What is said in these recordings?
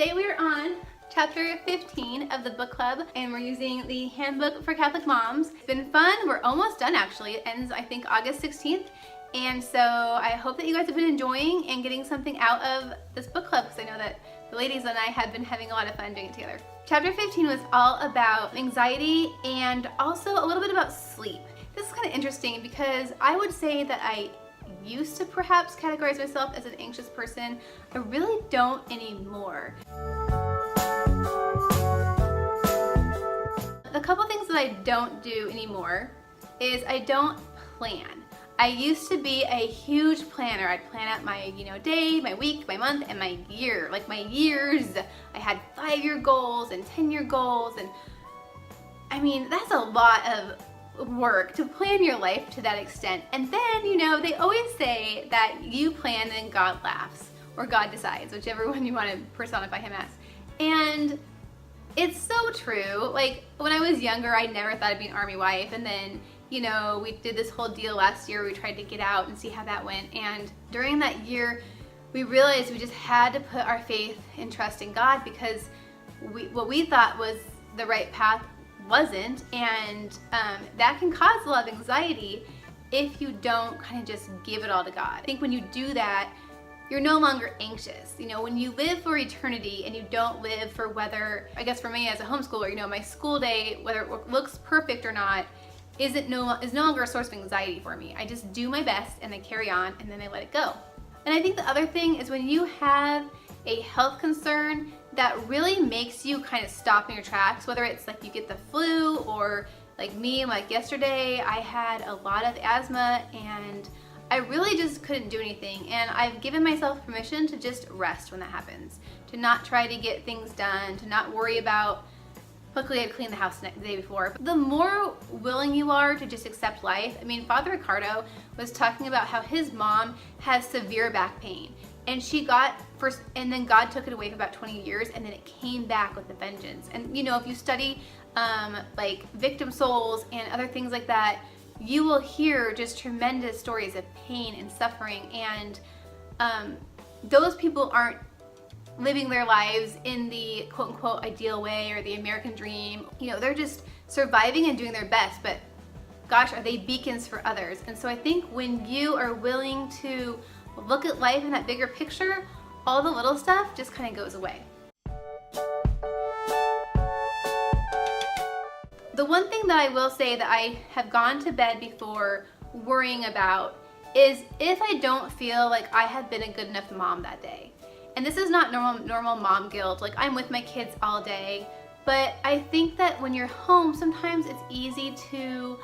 Today we are on chapter 15 of the book club, and we're using the handbook for Catholic moms. It's been fun. We're almost done actually. It ends, I think, August 16th. And so I hope that you guys have been enjoying and getting something out of this book club, because I know that the ladies and I have been having a lot of fun doing it together. Chapter 15 was all about anxiety and also a little bit about sleep. This is kind of interesting because I would say that I used to perhaps categorize myself as an anxious person. I really don't anymore. A couple things that I don't do anymore is I don't plan. I used to be a huge planner. I'd plan out my, day, my week, my month, and my year, like my years. I had 5-year goals and 10-year goals, and I mean, that's a lot of work to plan your life to that extent. And then, they always say that you plan and God laughs, or God decides, whichever one you want to personify him as. And it's so true. Like, when I was younger, I never thought I'd be an army wife, and then we did this whole deal last year. We tried to get out and see how that went. And during that year, we realized we just had to put our faith and trust in God, because what we thought was the right path wasn't. And that can cause a lot of anxiety if you don't kind of just give it all to God. I think when you do that, you're no longer anxious. When you live for eternity and you don't live for whether, I guess for me as a homeschooler, my school day, whether it looks perfect or not, is no longer a source of anxiety for me. I just do my best and I carry on, and then I let it go. And I think the other thing is when you have a health concern that really makes you kind of stop in your tracks, whether it's like you get the flu, or like me, like yesterday, I had a lot of asthma and I really just couldn't do anything. And I've given myself permission to just rest when that happens, to not try to get things done, to not worry about. Luckily, I'd cleaned the house the day before. But the more willing you are to just accept life, I mean, Father Ricardo was talking about how his mom has severe back pain, and and then God took it away for about 20 years, and then it came back with a vengeance. And if you study like victim souls and other things like that, you will hear just tremendous stories of pain and suffering, and those people aren't living their lives in the quote-unquote ideal way or the American dream. They're just surviving and doing their best, but gosh, are they beacons for others. And so I think when you are willing to look at life in that bigger picture, all the little stuff just kind of goes away. The one thing that I will say that I have gone to bed before worrying about is if I don't feel like I have been a good enough mom that day. And this is not normal mom guilt, like I'm with my kids all day, but I think that when you're home, sometimes it's easy to,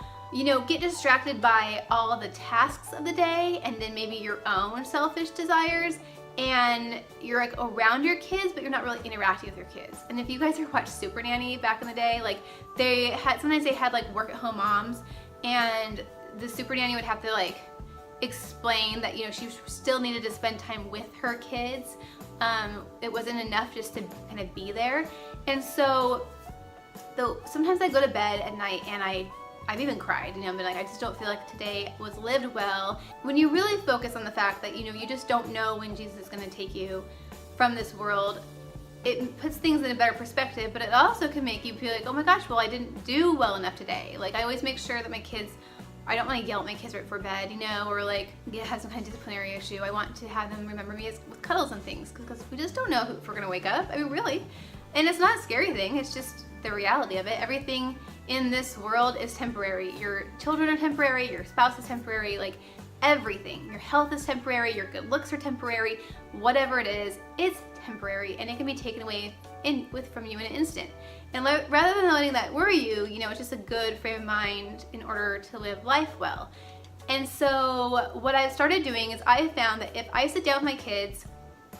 get distracted by all the tasks of the day, and then maybe your own selfish desires, and you're like around your kids, but you're not really interacting with your kids. And if you guys ever watched Super Nanny back in the day, like sometimes they had like work at home moms, and the Super Nanny would have to like explain that she still needed to spend time with her kids. It wasn't enough just to kind of be there. And so sometimes I go to bed at night and I've even cried, I've been like, I just don't feel like today was lived well. When you really focus on the fact that you just don't know when Jesus is going to take you from this world, it puts things in a better perspective, but it also can make you feel like, oh my gosh, well, I didn't do well enough today. Like, I always make sure that my kids, I don't want to yell at my kids right before bed, or like have some kind of disciplinary issue. I want to have them remember me with cuddles and things, because we just don't know if we're going to wake up. I mean, really. And it's not a scary thing. It's just the reality of it. Everything in this world is temporary. Your children are temporary. Your spouse is temporary. Like, everything. Your health is temporary. Your good looks are temporary. Whatever it is, it's temporary, and it can be taken away from you in an instant. And rather than letting that worry you, it's just a good frame of mind in order to live life well. And so what I've started doing is I found that if I sit down with my kids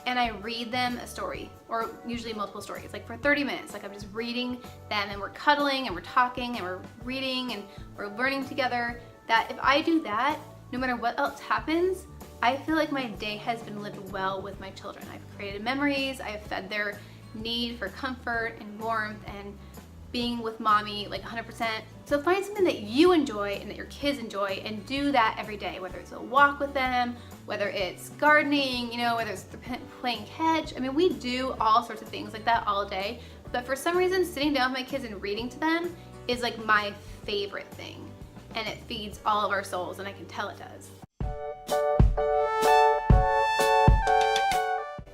and I read them a story, or usually multiple stories, like for 30 minutes, like I'm just reading them, and we're cuddling and we're talking and we're reading and we're learning together, that if I do that, no matter what else happens, I feel like my day has been lived well with my children. I've created memories, I've fed their need for comfort and warmth, and being with mommy like 100%. So find something that you enjoy and that your kids enjoy and do that every day, whether it's a walk with them, whether it's gardening, you know, whether it's playing catch. I mean, we do all sorts of things like that all day, but for some reason sitting down with my kids and reading to them is like my favorite thing, and it feeds all of our souls, and I can tell it does.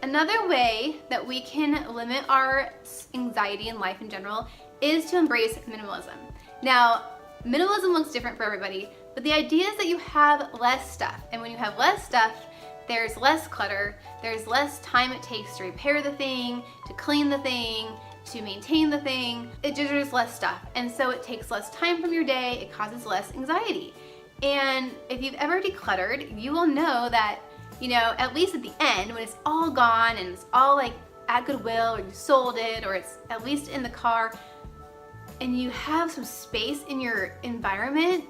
Another way that we can limit our anxiety in life in general is to embrace minimalism. Now, minimalism looks different for everybody, but the idea is that you have less stuff. And when you have less stuff, there's less clutter, there's less time it takes to repair the thing, to clean the thing, to maintain the thing. There's less stuff. And so it takes less time from your day, it causes less anxiety. And if you've ever decluttered, you will know that, you know, at least at the end, when it's all gone and it's all like at Goodwill, or you sold it, or it's at least in the car, and you have some space in your environment,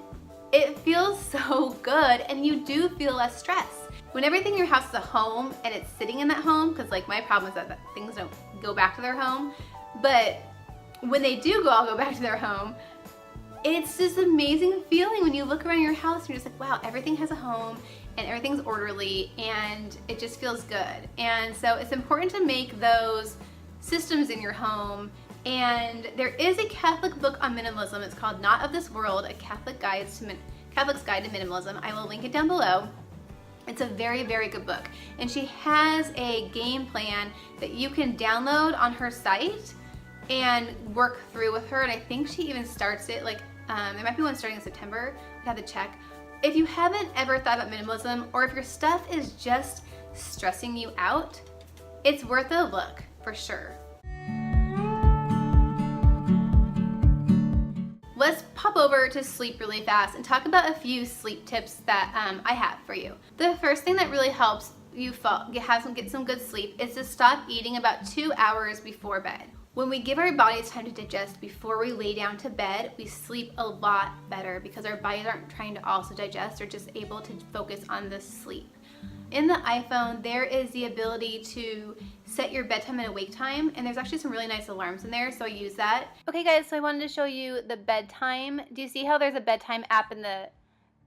it feels so good, and you do feel less stress. When everything in your house is a home and it's sitting in that home, because like my problem is that things don't go back to their home, but when they do all go back to their home, it's this amazing feeling when you look around your house and you're just like, wow, everything has a home and everything's orderly and it just feels good. And so it's important to make those systems in your home. And there is a Catholic book on minimalism. It's called Not of This World, a Catholic's Guide to Minimalism. I will link it down below. It's a very, very good book. And she has a game plan that you can download on her site and work through with her. And I think she even starts it like, there might be one starting in September. I have to check. If you haven't ever thought about minimalism, or if your stuff is just stressing you out, it's worth a look for sure. Let's pop over to sleep really fast and talk about a few sleep tips that I have for you. The first thing that really helps you get some good sleep is to stop eating about 2 hours before bed. When we give our bodies time to digest before we lay down to bed, we sleep a lot better because our bodies aren't trying to also digest, they're just able to focus on the sleep. In the iPhone, there is the ability to set your bedtime and awake time, and there's actually some really nice alarms in there, so I use that. Okay guys, so I wanted to show you the bedtime. Do you see how there's a bedtime app in the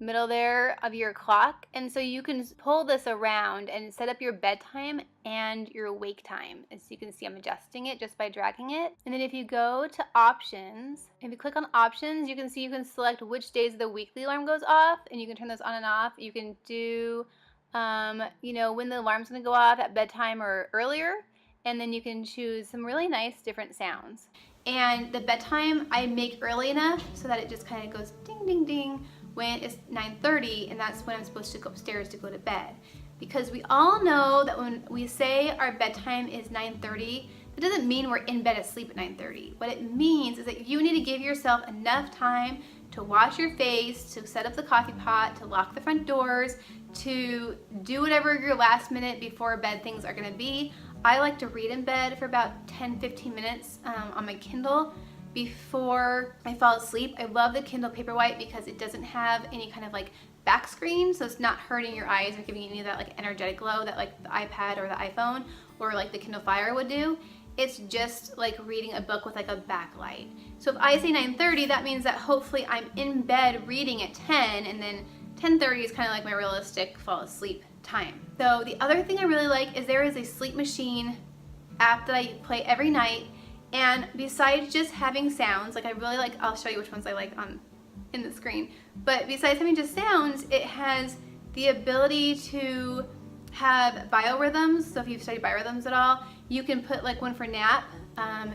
middle there of your clock? And so you can pull this around and set up your bedtime and your awake time. As you can see, I'm adjusting it just by dragging it. And then if you go to options, if you click on options, you can see you can select which days the weekly alarm goes off, and you can turn those on and off. You can do you know, when the alarm's gonna go off at bedtime or earlier, and then you can choose some really nice different sounds. And the bedtime I make early enough so that it just kind of goes ding ding ding when it's 9:30, and that's when I'm supposed to go upstairs to go to bed. Because we all know that when we say our bedtime is 9:30, that doesn't mean we're in bed asleep at 9:30. What it means is that you need to give yourself enough time to wash your face, to set up the coffee pot, to lock the front doors, to do whatever your last minute before bed things are gonna be. I like to read in bed for about 10-15 minutes on my Kindle before I fall asleep. I love the Kindle Paperwhite because it doesn't have any kind of like back screen, so it's not hurting your eyes or giving you any of that like energetic glow that like the iPad or the iPhone or like the Kindle Fire would do. It's just like reading a book with like a backlight. So if I say 9:30, that means that hopefully I'm in bed reading at 10, and then 10:30 is kind of like my realistic fall asleep time. So the other thing I really like is there is a sleep machine app that I play every night, and besides just having sounds, like I really like, I'll show you which ones I like in the screen, but besides having just sounds, it has the ability to have biorhythms. So if you've studied biorhythms at all, you can put like one for nap,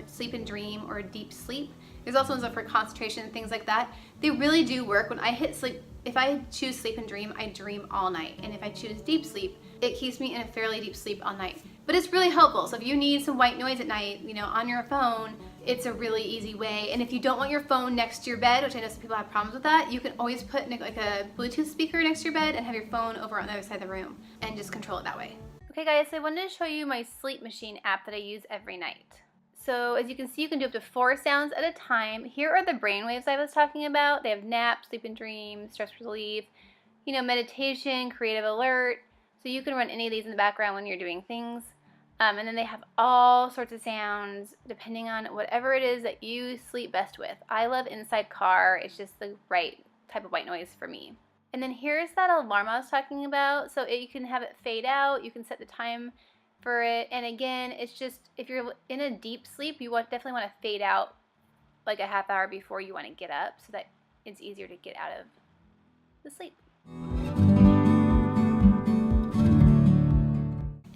sleep and dream, or deep sleep. There's also ones for concentration and things like that. They really do work. When I hit sleep, if I choose sleep and dream, I dream all night. And if I choose deep sleep, it keeps me in a fairly deep sleep all night. But it's really helpful. So if you need some white noise at night, you know, on your phone, it's a really easy way. And if you don't want your phone next to your bed, which I know some people have problems with that, you can always put like a Bluetooth speaker next to your bed and have your phone over on the other side of the room and just control it that way. Okay guys, so I wanted to show you my sleep machine app that I use every night. So as you can see, you can do up to 4 sounds at a time. Here are the brainwaves I was talking about. They have nap, sleep and dream, stress relief, you know, meditation, creative alert. So you can run any of these in the background when you're doing things. And then they have all sorts of sounds depending on whatever it is that you sleep best with. I love inside car. It's just the right type of white noise for me. And then here's that alarm I was talking about. So you can have it fade out. You can set the time for it. And again, it's just if you're in a deep sleep, you definitely want to fade out like a half hour before you want to get up so that it's easier to get out of the sleep.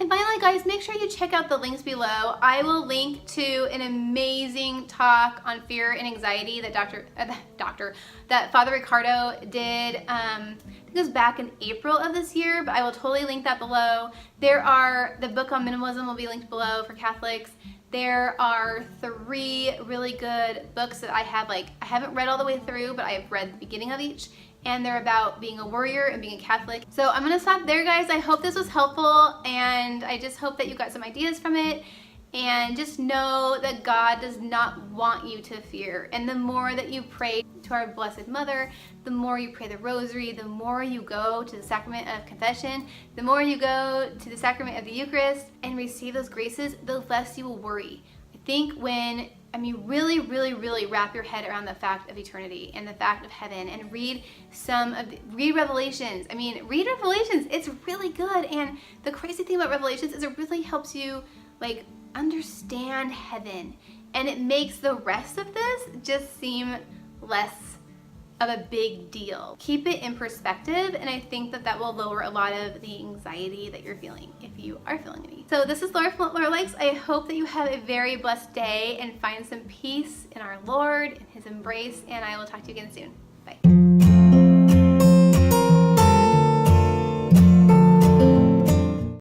And finally, guys, make sure you check out the links below. I will link to an amazing talk on fear and anxiety that that Father Ricardo did. It was back in April of this year, but I will totally link that below. The book on minimalism will be linked below for Catholics. There are 3 really good books that I haven't read all the way through, but I've read the beginning of each. And they're about being a warrior and being a Catholic. So I'm gonna stop there, guys. I hope this was helpful, and I just hope that you got some ideas from it. And just know that God does not want you to fear. And the more that you pray to our Blessed Mother, the more you pray the Rosary, the more you go to the sacrament of confession, the more you go to the sacrament of the Eucharist and receive those graces, the less you will worry. I think really, really, really wrap your head around the fact of eternity and the fact of heaven, and read Revelations. Read Revelations. It's really good. And the crazy thing about Revelations is it really helps you understand heaven, and it makes the rest of this just seem less of a big deal. Keep it in perspective, and I think that will lower a lot of the anxiety that you're feeling, if you are feeling any. So this is Laura from What Laura Likes. I hope that you have a very blessed day and find some peace in our Lord and His embrace, and I will talk to you again soon. Bye.